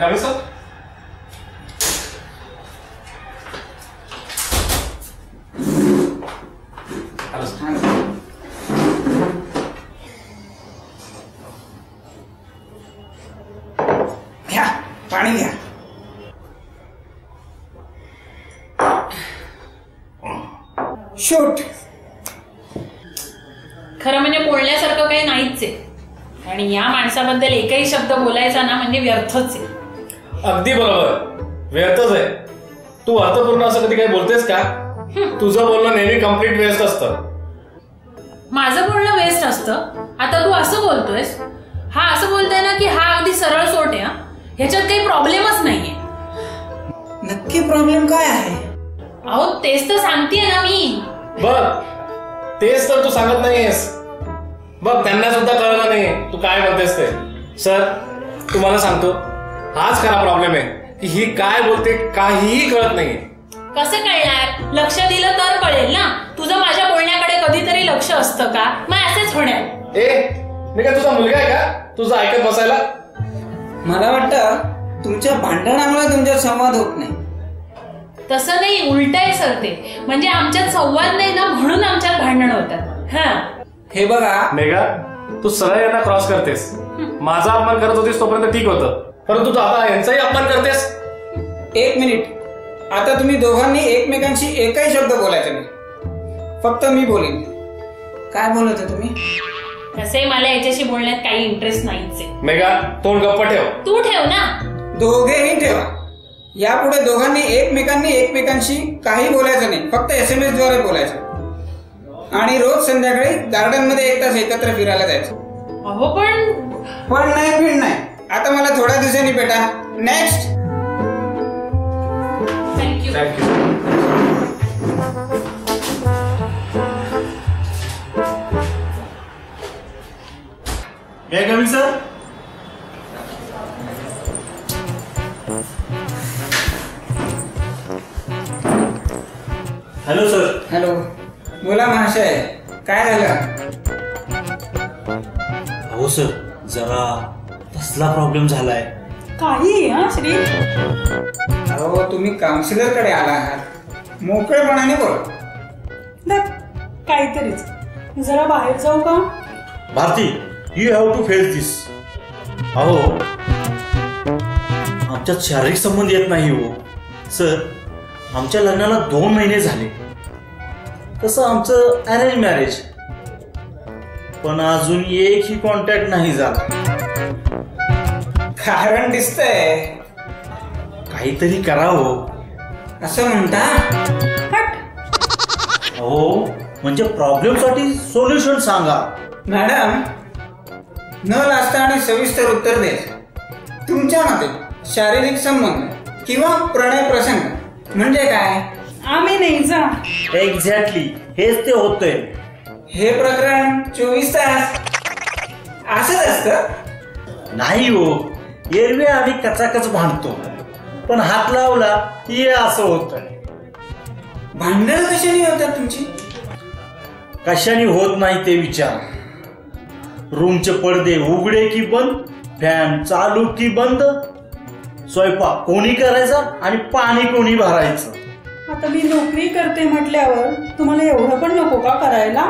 कमी सर. घ्या पाणी घ्या. शूट. खरं म्हणजे बोलण्यासारखं काही नाहीच आहे आणि या माणसाबद्दल एकही शब्द बोलायचा ना म्हणजे व्यर्थच आहे. अगदी बरोबर, व्यर्थच आहे. तू अर्थपूर्ण असं कधी काही बोलतेस का? तुझं बोलणं नेहमी कम्प्लीट वेस्ट असतं. माझं बोलणं वेस्ट असतं? आता तू असं बोलतोयस, हा असं बोलतोय ना की हा अगदी सरळ सोट आहे. ह्याच्यात काही प्रॉब्लेमच नाहीये. नक्की प्रॉब्लेम काय आहे? अहो तेच तर सांगतेय ना मी. बघ, तेच तर तू सांगत नाहीयेस. बघ, त्यांना सुद्धा कळलं नाही तू काय म्हणतेस ते. सर, तुम्हाला सांगतो, हाच खरा प्रॉब्लेम आहे की ही काय बोलते काहीही कळत नाहीये. कसं कळणार? लक्ष दिलं तर कळेल ना. तुझं माझ्या बोलण्याकडे कधीतरी लक्ष असतं का? मग असेच होणार. मी काय तुझा मुलगा आहे का तुझं ऐकत बसायला? मला वाटतं तुमच्या भांडणामुळे तुमच्यात संवाद होत नाही. तसं नाही, उलट आहे सर ते. म्हणजे आमच्यात संवाद नाही ना म्हणून आमच्यात भांडण होतात. हा हे बघा मेघा, तू सरळ यांना क्रॉस करतेस. माझा अपमान करत होतीस तोपर्यंत ठीक होतं, परंतु तू आता यांचाही अपमान करतेस. एक मिनिट. आता तुम्ही दोघांनी एकमेकांशी एकही शब्द बोलायचा नाही. फक्त मी बोलेन. काय बोलत आहे तुम्ही? तसे मला याच्याशी बोलण्यात काही इंटरेस्ट नाहीच आहे. मेघा, तोंड गप्प ठेव. तू ठेव ना. दोघेही ठेवा. यापुढे दोघांनी एकमेकांशी काही बोलायचं नाही. फक्त SMS द्वारे बोलायचं. आणि रोज संध्याकाळी गार्डन मध्ये 1 तास एकत्र फिरायला जायचं. अहो पण नाही. आता मला थोड्या दिवसांनी भेटा. नेक्स्ट. थँक्यू. काय कमी सर? Hello sir. हॅलो. बोला महाशय, काय झालं? हो सर, जरा कसला प्रॉब्लेम झालाय. काही श्री. अहो तुम्ही काउन्सिलर कडे आला आहात. मोकळेपणाने बोला. काहीतरीच. जरा बाहेर जाऊ का? Bharati, you have to face this. अहो, आमच्यात शारीरिक संबंध येत नाही हो सर. आमच्या लग्नाला 2 महिने झाले. तसं आमचं अरेंज मॅरेज, पण अजून एकही कॉन्टॅक्ट नाही झाला. कारण दिसतंय. काहीतरी करावं असं म्हणता? हो, म्हणजे प्रॉब्लेम साठी सोल्युशन सांगा. मॅडम, न लाजता आणि सविस्तर उत्तर दे. तुमच्या मते शारीरिक संबंध किंवा प्रणय प्रसंग म्हणजे काय? आम्ही नाही जा. एक्झॅक्टली हेच ते होतंय. हे प्रकरण 24 तास असंच असतं? नाही हो, एरवी आम्ही कचाकच भांडतो, पण हात लावला की असं होत. भांडण कशाने होतात तुमची? कशाने होत नाही ते विचार. रूमचे पडदे उघडे की बंद, फॅन चालू की बंद, स्वयंपाक कोणी करायचा आणि पाणी कोणी भरायचं. आता मी नोकरी करते म्हटल्यावर तुम्हाला एवढं पण नको का करायला?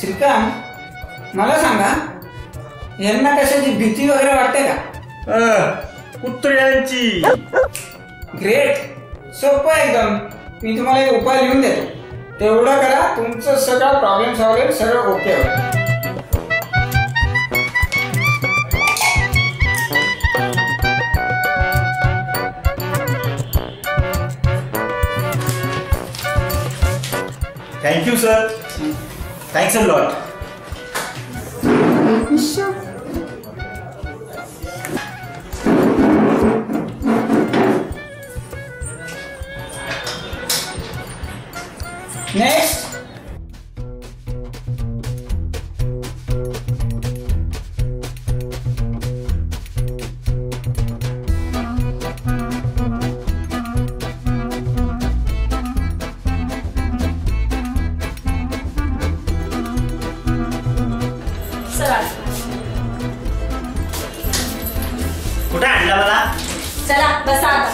श्रीकांत, मला सांगा, यांना कशाची भीती वगैरे वाटते का? कुत्र्यांची. ग्रेट. सोपं एकदम. मी तुम्हाला एक उपाय लिहून देतो. तेवढं करा, तुमचं सगळं प्रॉब्लेम सॉल्व्ह होईल, सगळं ओके होईल. Thank you sir. Thanks a lot. Next. कुठे आणला मला? चला बसा आता.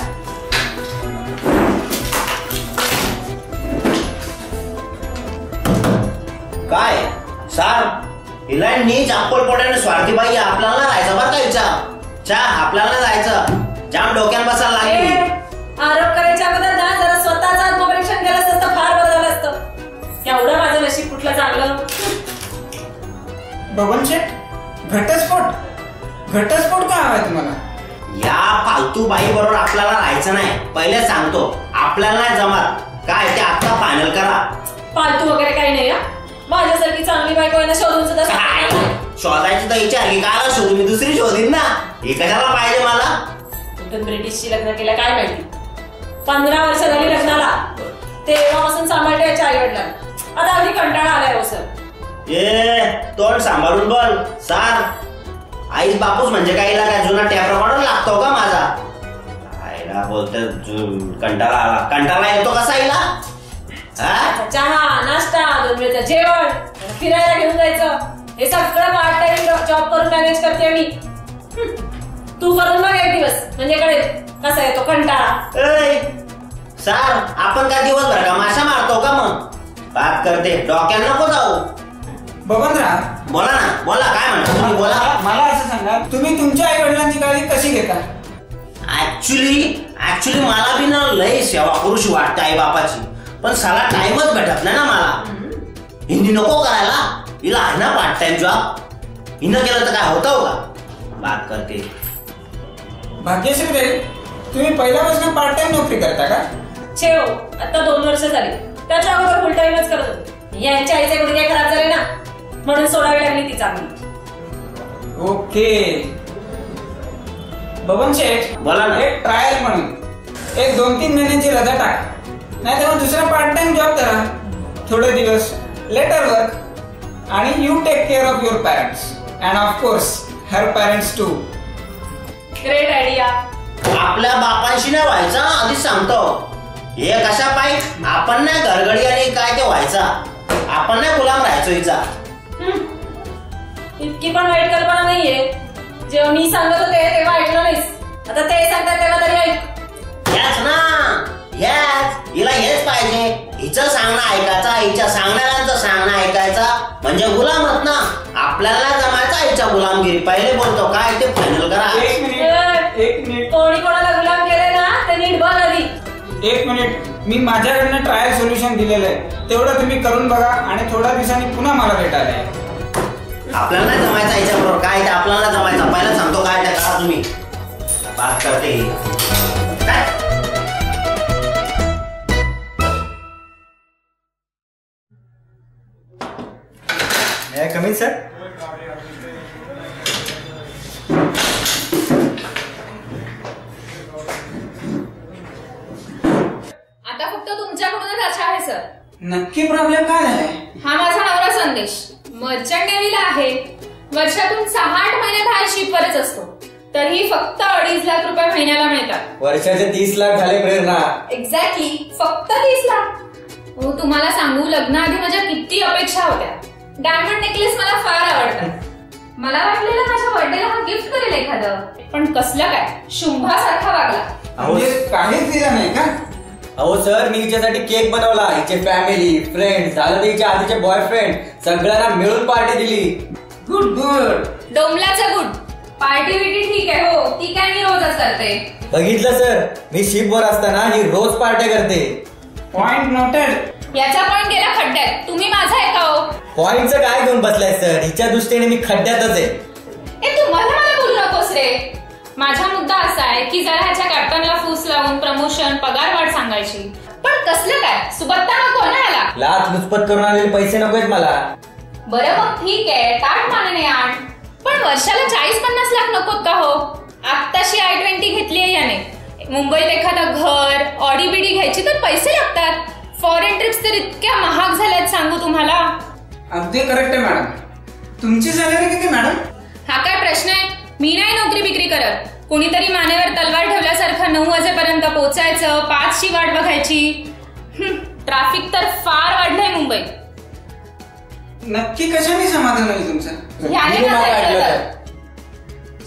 काय सार हिला नीच अप्पल पोट्याने स्वार्थी बाई आपल्याला जायचं बरं का विचार आपल्याला जायचं जाम डोक्यात बसायला लागली. आरोप करायच्या अगोदर ना जरा स्वतःच आत्मपरीक्षण केलं असतं तर फार बरं झालं असतं. एवढं माझं नशीब कुठलं चांगलं. बबन शेठ घटस्फोट का हवाय तुम्हाला? या फालतू बाई बरोबर आपल्याला राहायचं नाही. पहिले सांगतो आपल्याला नाही जमत. काय ते आता फायनल करा. फालतू वगैरे काही नाही. माझ्यासारखी चांगली बायको यांना शोधून सुद्धा शोधायची तर इच्छा की काय शोधू मी दुसरी शोधीन ना. हे कशाला पाहिजे मला? कुठून ब्रिटिशची लग्न केलं काय माहिती. 15 वर्ष झाली लग्नाला. तेव्हापासून सांभाळते याच्या आई वडिलांना. आता अगदी कंटाळा आलाय हो सर. तोंड सांभाळून बोल सार. आईच बापूस म्हणजे काहीला काय जुना टॅप रेकॉर्डर लागतो का माझा? आईला बोलते कंटाळा येतो कसा आईला? चहा नाश्ता 2 वेळचं जेवण फिरायला घेऊन जायचं हे सगळं पार्ट टाइम जॉब करून मॅनेज करते मी. तू करून बघ एक दिवस म्हणजे कळेल कसा येतो कंटाळा. सार आपण काय दिवसभर का माशा मारतो का? मग बात करते डोक्यात नको जाऊ. बबनराव बोला ना बोला काय म्हणता तुम्ही बोला. मला असं सांगा तुम्ही तुमच्या आई वडिलांची काळजी कशी घेता? ऍक्च्युली मला बी ना लय सेवा करूशी वाटते आई बापाची. पण साला टाइमच भेटत नाही ना मला. हिंदी नको करायला. हिला आहे ना पार्ट टाइम जॉब. हिनं केलं तर काय होतं का? बात करते. भाग्यश्री रे तुम्ही पहिल्यापासून पार्ट टाइम नोकरी करता का? छेव आता 2 वर्ष झाली. त्याच्या अगोदर फुल टाइमच करत होते. यांच्या आईचे गुडघे खराब झाले ना म्हणून सोडावी लागली ती चांगली. ओके बबन शेठ बोला ना. एक ट्रायल म्हणून एक 2-3 महिन्यांची रजा टाका. नाही तेव्हा दुसरा पार्ट टाइम जॉब करा थोडे दिवस. लेटर वर्क आणि you take care of your parents and of course her parents too. Great idea. आपल्या बापांशी नाही व्हायचा आधीच सांगतो. हे कशा पाहिजे आपण नाही घरगडी आणि काय ते व्हायचा. आपण नाही गुलाम राहायचो हिचा. इतकी पण वाईट कल्पना नाहीये. जेव्हा मी सांगत होते तेव्हा ऐकलं नाहीस. आता ते सांगतात तेव्हा तरी ऐक. याच ना याच हिला हेच पाहिजे. हिचं सांगणं ऐकायचा हिच्या सांगणाऱ्यांचं सांगणं ऐकायचा म्हणजे गुलामच ना. आपल्याला जमायचा हिच्या गुलामगिरी. पहिले बोलतो काय ते फायनल करा. एक मिनिट कोणी कोणाला गुलाम केले ना ते नीट बघ आधी. 1 मिनिट मी माझ्याकडनं ट्रायल सोल्युशन दिलेलं आहे तेवढं तुम्ही करून बघा आणि थोड्या दिवसांनी पुन्हा मला भेटायला या. आपल्याला नाही जमायचा हिच्या बरोबर. काय ते आपल्याला जमायचा. पहिला सांगतो काय ते करा तुम्ही. बात करते काय. कमी सर. आता फक्त तुमच्याकडूनच आशा आहे सर. नक्की प्रॉब्लेम काय झालाय? हा माझा नवरा संदेश मर्चंट नेव्हीला आहे. वर्षातून 6-8 महिने बाहेर शिपवरच असतो. तरीही फक्त 2.5 लाख रुपये महिन्याला मिळतात. वर्षाचे 30 लाख झाले प्रेरणा. एक्झॅक्टली फक्त 30 लाख. हो तुम्हाला सांगू लग्नाआधी माझ्या किती अपेक्षा होत्या. डायमंड नेकलेस मला फार आवडतात. मला वाटलेलं माझ्या बर्थडेला हा गिफ्ट करेल एखादं. पण कसलं काय शुंभासारखा वागला. म्हणजे काहीच दिलं नाही का? अहो सर मी हिच्यासाठी केक बनवला. हिचे फॅमिली फ्रेंड झालं तर हिच्या आधीचे बॉयफ्रेंड सगळ्यांना मिळून पार्टी दिली. गुड. डोंबलाचं गुड. पार्टी बिटी ठीक आहे हो ती काय मी रोजच करते. बघितलं सर मी शिपवर असताना ही रोज पार्ट्या करते. Point noted. याचा पॉइंट गेला खड्ड्यात. तुम्ही माझा आहे का हो? पॉइंटचं काय घेऊन बसलाय सर. हिच्या दृष्टीने मी खड्ड्यातच आहे. तुम्हाला मला बोलू नकोस रे. माझा मुद्दा असा आहे की जरा ह्याच्या कॅप्टनला फूस लावून प्रमोशन पगार वाढ सांगायची. पण कसलं काय सुबत्ता नको ना ह्याला. लाच लुचपत करून आलेले पैसे नकोत मला. बरं मग ठीक आहे ताट मानेने आण. पण वर्षाला 40-50 लाख नकोत का हो? आत्ताशी i20 घेतली आहे याने. मुंबईत एखादं घर ऑडी बिडी घ्यायची तर पैसे लागतात. फॉरेन ट्रिप्स तर इतक्या महाग झाल्यात सांगू तुम्हाला. अगदी करेक्ट आहे मॅडम. तुमची सॅलरी किती मॅडम? हा काय प्रश्न आहे. मी नाही नोकरी बिक्री करत. कोणीतरी मानेवर तलवार ठेवल्यासारखं 9 वाजेपर्यंत पोहोचायचं 5ची वाट बघायची. ट्रॅफिक तर फार वाढलंय मुंबईत. नक्की कशाने समाधान होईल तुमचं? ह्याने कसं ऐकलं तर?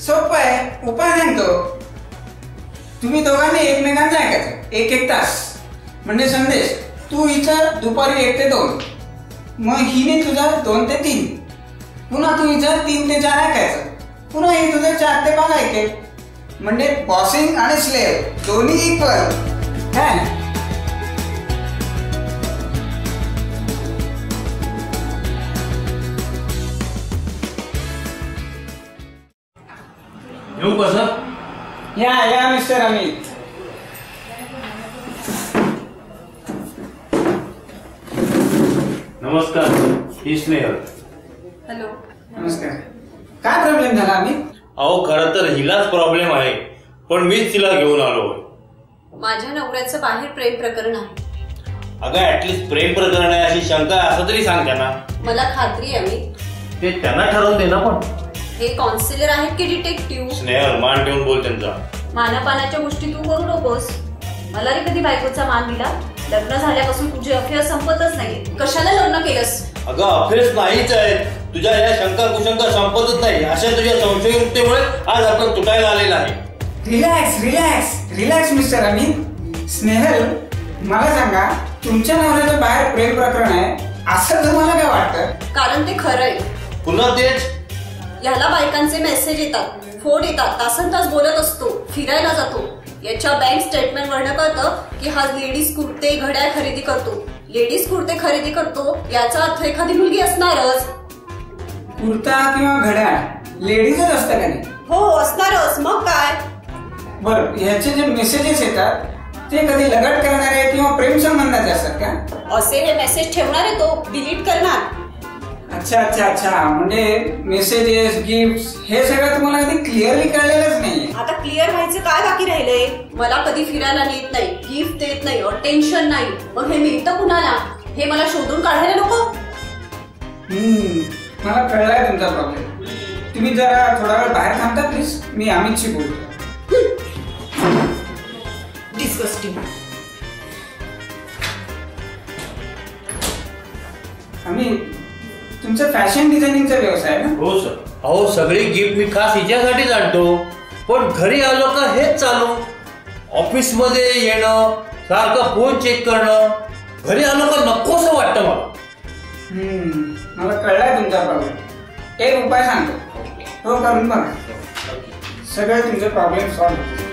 सोपं आहे, उपाय सांगतो. तुम्ही दोघांनी एकमेकांचं ऐकायचं 1-1 तास. म्हणजे संदेश, तू हिचं दुपारी 1 ते 2, मग हिने तुझा 2 ते 3, पुन्हा तू हिचं 3 ते 4 ऐकायचं, पुन्हा ही तुझं 4 ते 5 ऐकेल. म्हणजे बॉसिंग आणि स्लेव्ह दोन्ही इक्वल. येऊ कसं? या मिस्टर अमित. नमस्कार, ही स्नेहल. हॅलो. नमस्कार. काय प्रॉब्लेम झाला अमित? अहो खरं तर हिलाच प्रॉब्लेम आहे, पण मीच तिला घेऊन आलो. माझ्या नवऱ्याचं बाहेर प्रेम प्रकरण आहे. अगं ऍटलीस्ट प्रेम प्रकरण आहे अशी शंका असं तरी सांग त्यांना. मला खात्री आहे मी. ते त्यांना ठरवून दे ना. पण हे काउन्सिलर आहेत की डिटेक्टिव्ह? स्नेहल, मान ठेवून बोल त्यांचा. मानापानाच्या गोष्टी तू करू नकोस. मला रे कधी बायकोचा मान दिला? लग्न झाल्यापासून तुझे अफेअर संपतच नाही. कशाला लग्न केलंस? अगं अफेअर्स नाहीच आहेत. तुझ्या या शंका कुशंका संपतच नाही. अशा तुझ्या संशययुक्तेमुळे आज आपण तुटायला आलेला आहे. Relax mister Amit. स्नेहल, मला सांगा, तुमच्या नवऱ्याचं बाहेर प्रेम प्रकरण आहे असं तुम्हाला काय वाटतं? कारण ते खरं आहे. पुन्हा तेच. ह्याला बायकांचे मेसेज येतात, फोन येतात, तासन तास बोलत असतो, फिरायला जातो. याच्या बँक स्टेटमेंट वरनं कळतं की हा लेडीज कुर्ते घड्याळ खरेदी करतो. लेडीज कुर्ते खरेदी करतो याचा अर्थ एखादी मुलगी असणारच. कुर्ता किंवा घड्याळ लेडीजच असतं का नाही? हो असणारच, मग काय. बरं, ह्याचे जे मेसेजेस येतात ते कधी लगट करणारे किंवा प्रेम संबंधाचे असतात का? असे हे मेसेज ठेवणार आहे तो डिलीट करणार. अच्छा. म्हणजे मेसेजेस, गिफ्ट हे सगळं तुम्हाला कधी क्लिअरली कळलेलंच नाही. आता क्लिअर व्हायचं काय बाकी राहिलंय? मला कधी फिरायला नेत नाही, गिफ्ट देत नाही, टेन्शन नाही. मग हे मिळतं कुणाला? हे मला शोधून काढायला नको. मला कळलाय तुमचा प्रॉब्लेम. तुम्ही जरा थोडा वेळ बाहेर थांबता प्लीज. मी अमितशी बोलतो. डिस्गस्टिंग. अमित, तुमचं फॅशन डिझायनिंगचा व्यवसाय आहे ना? हो सर. अहो सगळी गिफ्ट मी खास हिच्यासाठीच आणतो, पण घरी आलो का हेच चालू. ऑफिस मध्ये येणं, सारखं फोन चेक करणं, घरी आलो का नकोसं वाटतं मला. मला कळलाय तुमचा प्रॉब्लेम. एक उपाय सांगतो, हो करून बघा. सगळे तुमचे प्रॉब्लेम सॉल्व्ह होतील.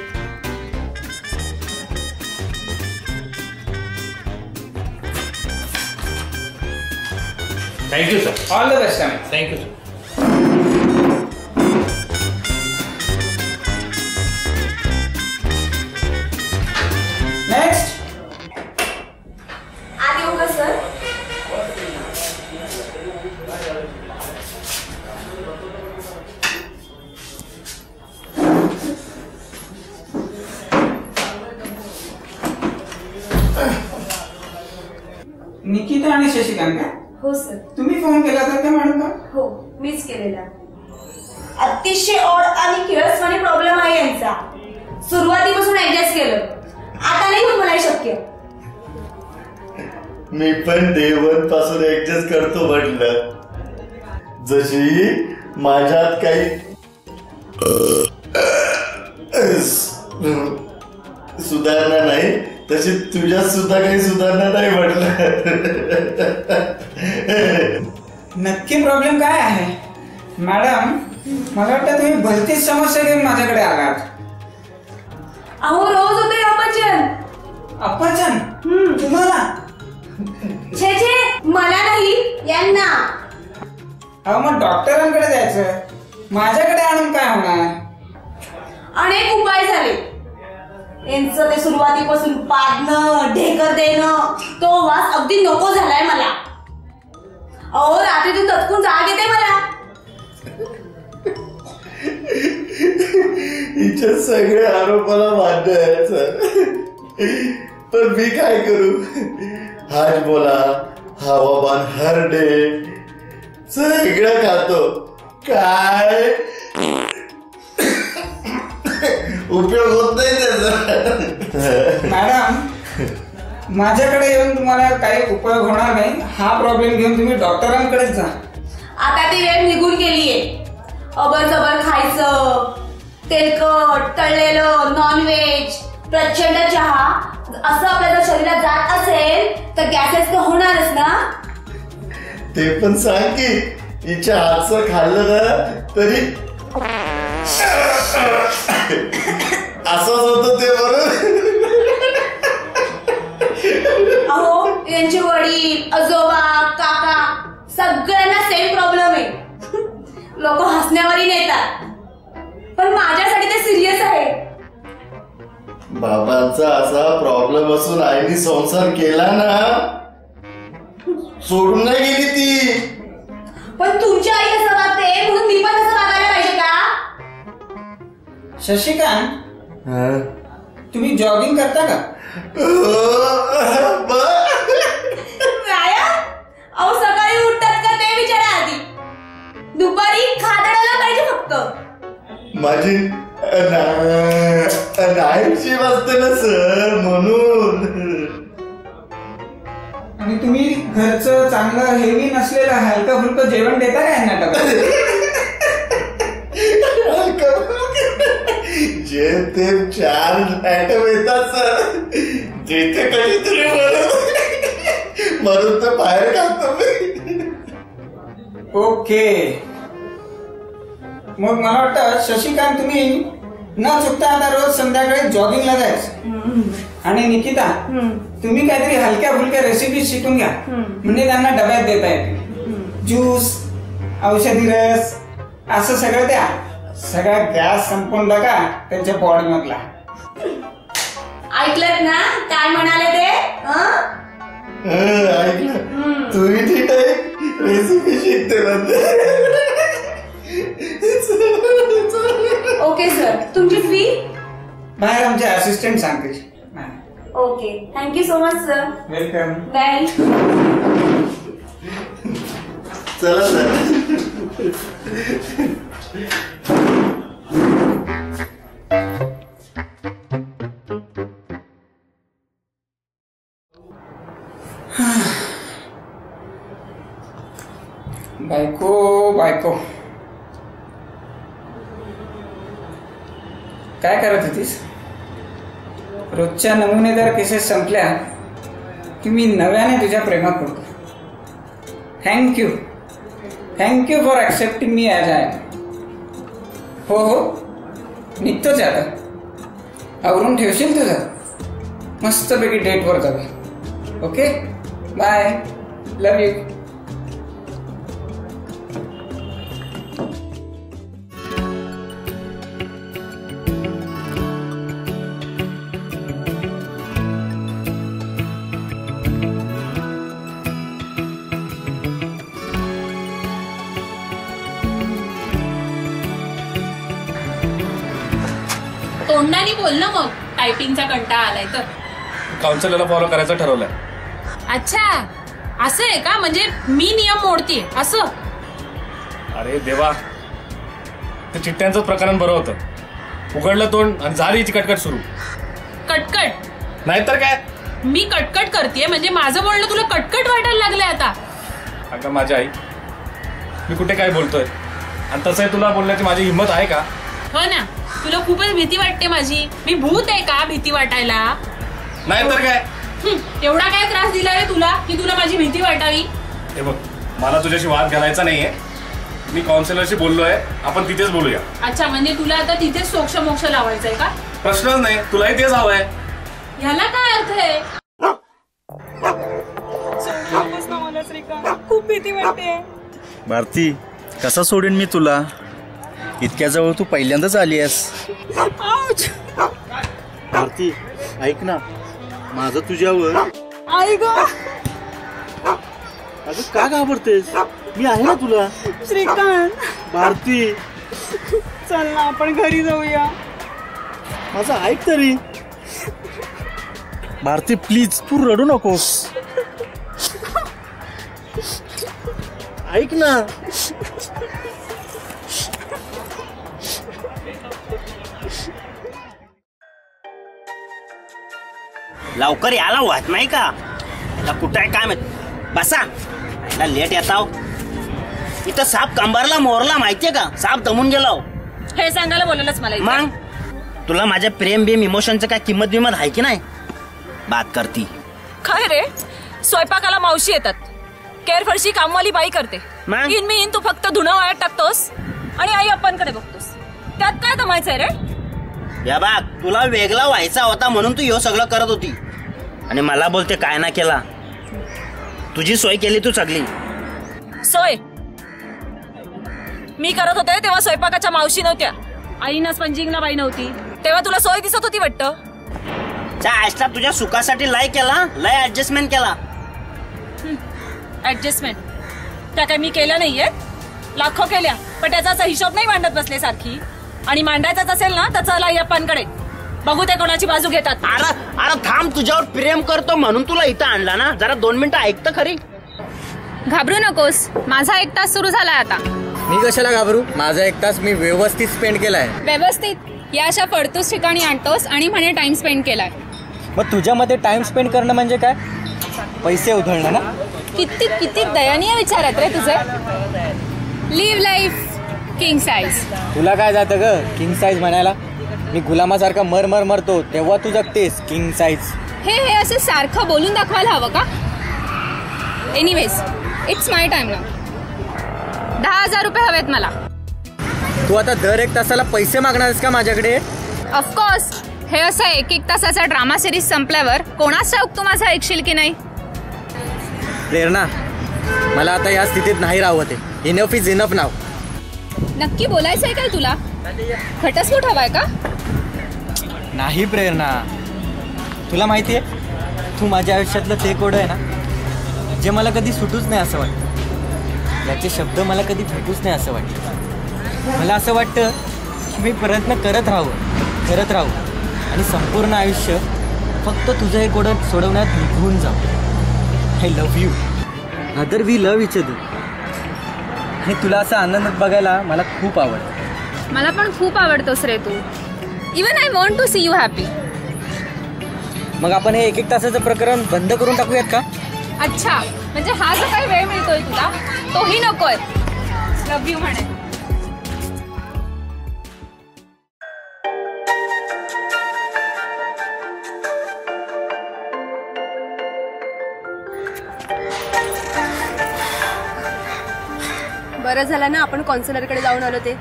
Thank you sir. All the best Amit. Thank you sir. Next. आत येऊ का सर? निकिता आणि शशिकांत का? हो सर. तुम्ही फोन केला तर का मॅडम? का हो मीच केलेला. अतिशय ओढ आणि किळसवाणी प्रॉब्लेम आहे यांचा. सुरुवातीपासून ऍडजस्ट केलं, आता नाही होत मला शक्य. मी पण देवन पासून ऍडजस्ट करतो म्हटलं. जशी माझ्यात काही सुधारणा नाही तशी तुझ्यात सुद्धा काही सुधारणा नाही म्हटलं. नक्की प्रॉब्लेम काय आहे मॅडम? मला वाटतं तुम्ही भलतीच समस्या घेऊन माझ्याकडे आलात. अहो रोज होते अपचन. अपचन? तुम्हाला? छे मला नाही, यांना. अहो मग डॉक्टरांकडे जायचं. माझ्याकडे आणून काय होणार? अनेक उपाय झाले. यांचं ते सुरुवातीपासून पाडणं, ढेकर देणं, तो वास अगदी नको झालाय मला. अहो रात्रीतून तत्कून जाग येते मला. हिच्या सगळ्या आरोपाला मान्य आहे सर, पण मी काय करू? हाच बोला, हवामान हर डे सगळं खातो, काय उपयोग होत नाही त्याचा. मॅडम माझ्याकडे येऊन तुम्हाला काही उपयोग होणार नाही. हा प्रॉब्लेम घेऊन तुम्ही डॉक्टरांकडेच जा. आता ती वेळ निघून गेलीये. अबर जबर खायचं, तेलकट, तळलेलं, नॉनव्हेज, प्रचंड चहा असं आपल्या जर शरीरात जात असेल तर गॅसेस तर होणारच ना. ते पण सांग की हिच्या हातचं खाल्लं ना तरी असंच होतं ते बरोबर. अहो यांचे वडील, आजोबा, काका सगळ्यांना सेम प्रॉब्लेम आहे. लोक हसण्यावरही नेतात पण माझ्यासाठी ते सिरियस आहे. बाबांचा असा प्रॉब्लेम असून आईने संसार केला ना, सोडून नाही गेली ती. पण तुमची आई असं वागते म्हणून मी पण तसं वागायला पाहिजे का? शशिकांत, तुम्ही जॉगिंग करता का? व्यायाम? अहो सकाळी उठतात का ते विचारा आधी. दुपारी खादडायला पाहिजे फक्त. माझी नाईटची वाजते ना सर, म्हणून. आणि तुम्ही घरचं चांगलं हेवी नसलेलं हलकं फुलकं जेवण देता का यांना डब्यात? जे ते 4 आयटम येतात सर, जिथे कधीतरी म्हणून तर बाहेर खातो मी. ओके, मग मला वाटतं शशिकांत तुम्ही न चुकता आता रोज संध्याकाळी जॉगिंगला जायचं. आणि निकिता, तुम्ही काहीतरी हलक्या फुलक्या रेसिपी शिकून घ्या म्हणजे त्यांना डब्यात देता येते. ज्यूस, औषधी रस असं सगळं द्या. सगळा गॅस संपून टाका त्यांच्या बॉडी मधला. ऐकलत ना काय म्हणाले ते? ऐकलं तुम्ही ठीक आहे, रेसिपी शिकते म्हणते. ओके सर, तुमची फी? बाहेर आमचे असिस्टंट सांगतील. Okay, thank you so much sir. Welcome. Bye. चला सर. बायको काय करत होतीस? रोजच्या नमुनेदार केसेस संपल्या की मी नव्याने तुझ्या प्रेमात पडतो. Thank you for accepting me as I am. हो निघतोच आहे आता. आवरून ठेवशील तुझं? मस्तपैकी डेटवर जाऊ. Okay, bye, love you. तोंडाने बोल ना मग, टायपिंगचा कंटाळा आलाय तर. काउन्सिलरला फॉलो करायचं ठरवलंय. अच्छा, असं आहे का? म्हणजे मी नियम मोडतीये असं? अरे देवा, ते चिठ्ठ्यांचं प्रकरण बरं होतं. उघडलं तोंड आणि झाली हिची कटकट सुरू. कटकट? नाहीतर काय. मी कटकट करतेय म्हणजे माझं बोलणं तुला कटकट वाटायला लागलंय आता? अगं माझी आई, मी कुठे काय बोलतोय? आणि तसंही तुला बोलण्याची माझी हिंमत आहे का? हो ना, तुला खूपच भीती वाटते माझी. मी भूत आहे का भीती वाटायला? नाहीतर काय. एवढा काय त्रास दिलाय तुला की तुला माझी भीती वाटावी? हे बघ, मला तुझ्याशी वाद घालायचा नाहीये. मी काउन्सिलरशी बोललोय, आपण तिथेच बोलूया. अच्छा, म्हणजे तुला आता तिथेच सोक्ष मोक्ष लावायचंय का? प्रश्नच नाही, तुलाही तेच हवंय. ह्याला काय अर्थ आहे? खूप भीती वाटते. भारती, कसा सोडेन मी तुला? इतक्या जवळ तू पहिल्यांदाच आली आहेस. भारती ऐक ना, माझं तुझ्यावर. आई ग, अगं का घाबरतेस? मी आहे ना तुला. श्रीकांत, भारती चल ना आपण घरी जाऊया. माझं ऐक तरी. भारती प्लीज, तू रडू नकोस. ऐक ना. लवकर यायला होत नाही का? कुठं आहे काय माहित. बसा, लेट येताव. इथं साप कंबरला मोरला माहितीये का? साप दमून गेला. हे सांगायला बोलवलंच मला इथे. मग तुला माझ्या प्रेम बिम इमोशनचं काय किंमत बिमत आहे की नाही? बात करती काय रे, स्वयंपाकाला मावशी येतात, केअरफरशी कामवाली बाई करते, मग? इन तू फक्त धुणं वाळत टाकतोस आणि आई अप्पांकडे बघतोस. त्यात काय दमायचंय रे? या बाग, तुला वेगळा व्हायचा होता म्हणून तू ह्यो सगळं करत होती आणि मला बोलते काय ना केला. तुझी सोय केली तू सगळी. सोय मी करत होते तेव्हा स्वयंपाकाच्या मावशी नव्हत्या, आईना स्पंजिंगला बाई नव्हती, तेव्हा तुला सोय दिसत होती वाटतं. आजला तुझ्या सुखासाठी लय केला, लय ऍडजस्टमेंट केला. ऍडजस्टमेंट त्या काय मी केल्या नाहीये, लाखो केल्या, पण त्याचा असा हिशोब नाही मांडत बसले सारखी. आणि मांडायचाच असेल ना तर चला अप्पांकडे, बघू ते कोणाची बाजू घेतात. अरे थांब, तुझ्यावर प्रेम करतो म्हणून तुला इथं आणला ना, जरा 2 मिनिटं ऐकतं खरी. घाबरू नकोस, माझा 1 तास सुरू झालाय आता. मी कशाला घाबरू, माझा 1 तास मी व्यवस्थित स्पेंड केलाय. व्यवस्थित या अशा फडतूस ठिकाणी आणतोस आणि म्हणे टाइम स्पेंड केलाय. मग तुझ्यामध्ये टाइम स्पेंड करणं म्हणजे काय? पैसे उधळणं ना? किती किती दयनीय विचार आहेत रे तुझे. Live life king size. तुला काय जातं ग किंग साईज म्हणायला? मी गुलामासारखा मरतो तेव्हा तू जगतेस किंग साईज. हे असं सारखं बोलून दाखवायला हवं का? एनिवेज इट्स माय टाइम ना. 10,000 रुपये हवेत मला. तू आता दर 1 तासाला पैसे मागणारस का माझ्याकडे? ऑफकोर्स. हे असं 1 तासाचा ड्रामा सिरीज संपल्यावर कोणाच ठाऊक तू माझा ऐकशील की नाही. प्रेरणा, मला आता या स्थितीत नाही राहत आहे. इनफ इज इनफ नाव. नक्की बोलायचंय काय तुला? घटस्फोट हवाय का? नाही प्रेरणा, तुला माहितीये तू माझ्या आयुष्यातलं ते कोड आहे ना जे मला कधी सुटूच नाही असं वाटतं. याचे शब्द मला कधी भेटूच नाही असं वाटतं. मला असं वाटतं की मी प्रयत्न करत राहू आणि संपूर्ण आयुष्य फक्त तुझं हे कोड सोडवण्यात निघून जाऊ. I love you, other we love each other. आणि तुला असं आनंदात बघायला मला खूप आवडतं. मला पण खूप आवडतोस रे तू. Even I want to see you happy. मग आपण हे 1 तासाचं प्रकरण बंद करून टाकूयात का? अच्छा, म्हणजे हा जो काही वेळ मिळतोय तुला तोही नकोय. लव्ह यू म्हणे. बरं झालं ना आपण कॉन्सलरकडे जाऊन आलो ते.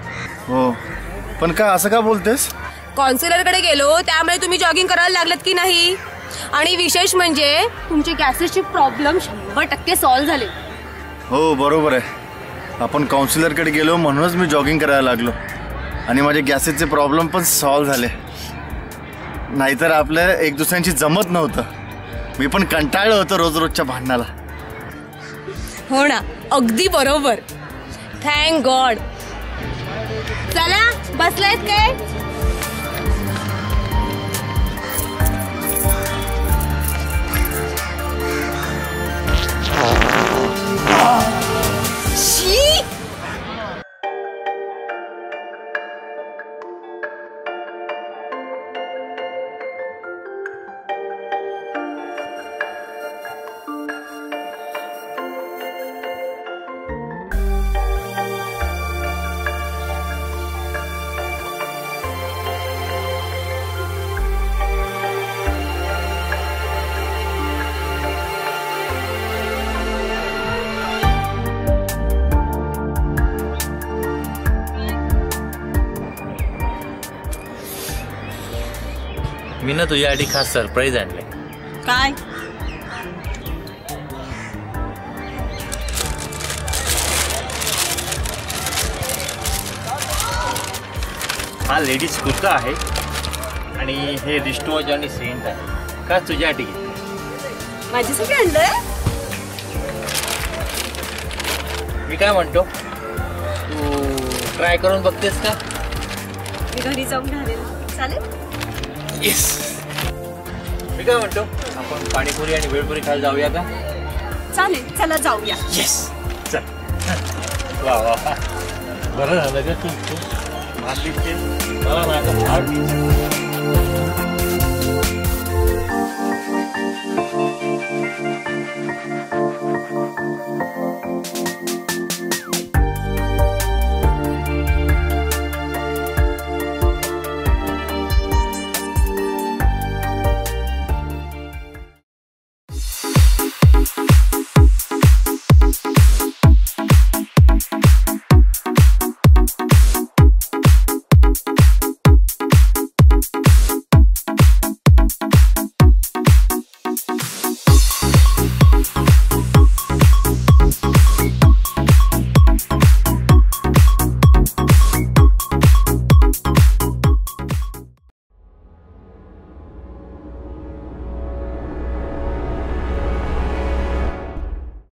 हो, पण का असं का बोलतेस? कॉन्सलरकडे गेलो त्यामुळे तुम्ही जॉगिंग करायला लागलात की नाही. आणि विशेष म्हणजे तुमचे गॅसेसचे प्रॉब्लेम 100% सॉल्व्ह झाले. हो बरोबर आहे, आपण काउन्सिलरकडे गेलो म्हणूनच मी जॉगिंग करायला लागलो आणि माझे गॅसेसचे प्रॉब्लेम पण सॉल्व्ह झाले. नाहीतर आपल्या एक दुसऱ्यांची जमत नव्हतं. मी पण कंटाळलो होतो रोजच्या भांडणाला. हो ना, अगदी बरोबर. Thank God. चला बसलायत काय? मी ना तुझ्यासाठी खास सरप्राईज आणले. काय? हा लेडीज कुर्ता आहे आणि हे रिस्टवॉच आणि सेंट आहे. खास तुझ्यासाठी माझ्यासाठी आणलंय? मी काय म्हणतो, तू ट्राय करून बघतेस का? मी घरी जाऊन घालेल. चालेल? येस. मी काय म्हणतो, आपण पाणीपुरी आणि भेळपुरी खायला जाऊया का? चालेल, चला जाऊया. येस, चल. वा वा, बरं झालं का तू मारलीस ते. मला माझं